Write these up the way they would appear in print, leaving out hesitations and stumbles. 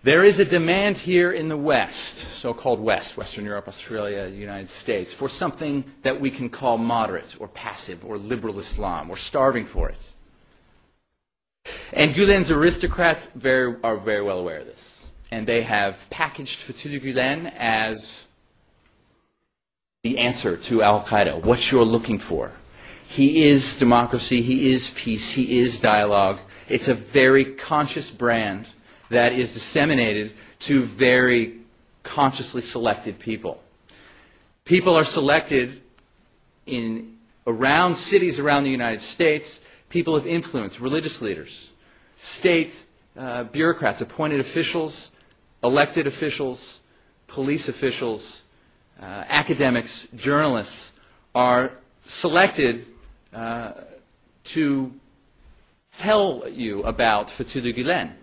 There is a demand here in the West, so-called West, Western Europe, Australia, the United States, for something that we can call moderate or passive or liberal Islam. We're starving for it. And Gulen's aristocrats are very well aware of this. And they have packaged Fetullah Gulen as the answer to Al-Qaeda, what you're looking for. He is democracy, he is peace, he is dialogue. It's a very conscious brand that is disseminated to very consciously selected people. People are selected around cities around the United States, people of influence, religious leaders, state bureaucrats, appointed officials, elected officials, police officials, academics, journalists are selected to tell you about Fetullah Gulen.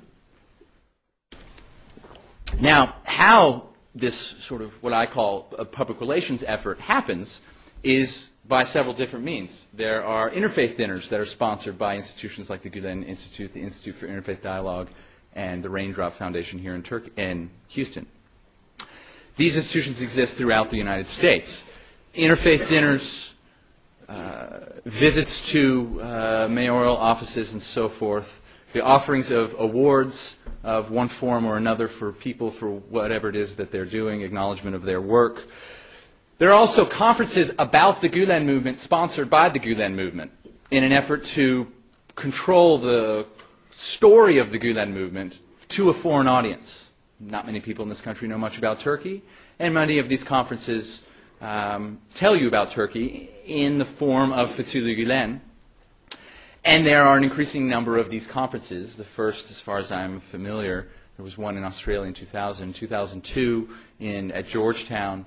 Now, how this sort of what I call a public relations effort happens is by several different means. There are interfaith dinners that are sponsored by institutions like the Gulen Institute, the Institute for Interfaith Dialogue, and the Raindrop Foundation here in Houston. These institutions exist throughout the United States. Interfaith dinners, visits to mayoral offices and so forth, the offerings of awards of one form or another for people for whatever it is that they're doing, acknowledgement of their work. There are also conferences about the Gulen movement sponsored by the Gulen movement in an effort to control the story of the Gulen movement to a foreign audience. Not many people in this country know much about Turkey, and many of these conferences tell you about Turkey in the form of Fetullah Gulen. And there are an increasing number of these conferences. The first, as far as I'm familiar, there was one in Australia in 2000, 2002 at Georgetown.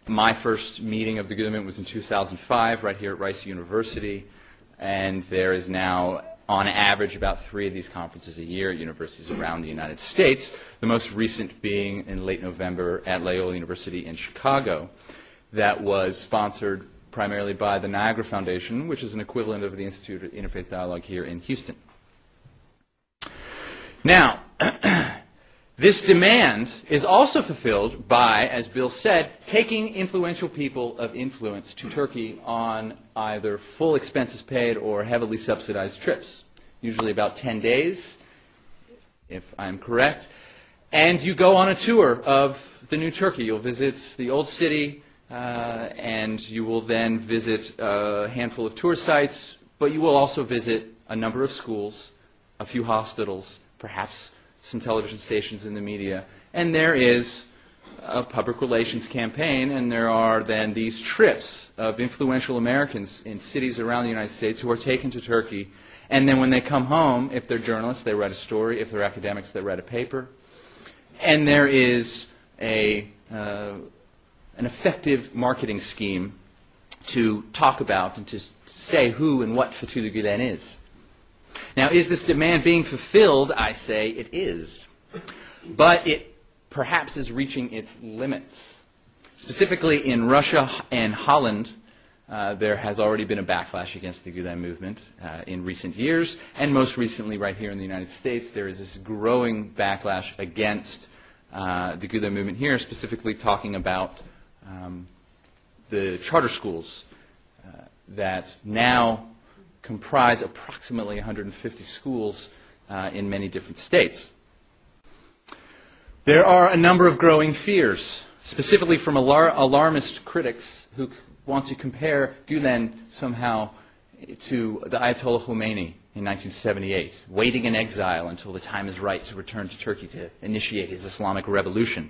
My first meeting of the Gulen movement was in 2005, right here at Rice University. And there is now, on average, about 3 of these conferences a year at universities around the United States, the most recent being in late November at Loyola University in Chicago, that was sponsored primarily by the Niagara Foundation, which is an equivalent of the Institute of Interfaith Dialogue here in Houston. Now, this demand is also fulfilled by, as Bill said, taking influential people of influence to Turkey on either full expenses paid or heavily subsidized trips, usually about 10 days, if I'm correct. And you go on a tour of the new Turkey. You'll visit the old city, and you will then visit a handful of tour sites, but you will also visit a number of schools, a few hospitals, perhaps some television stations in the media, and there is a public relations campaign, and there are then these trips of influential Americans in cities around the United States who are taken to Turkey, and then when they come home, if they're journalists, they write a story, if they're academics, they write a paper, and there is an effective marketing scheme to talk about and to say who and what Fetullah Gulen is. Now, is this demand being fulfilled? I say it is. But it perhaps is reaching its limits. Specifically in Russia and Holland, there has already been a backlash against the Gulen movement in recent years, and most recently right here in the United States, there is this growing backlash against the Gulen movement here, specifically talking about the charter schools that now comprise approximately 150 schools in many different states. There are a number of growing fears, specifically from alarmist critics who want to compare Gulen somehow to the Ayatollah Khomeini in 1978, waiting in exile until the time is right to return to Turkey to initiate his Islamic revolution.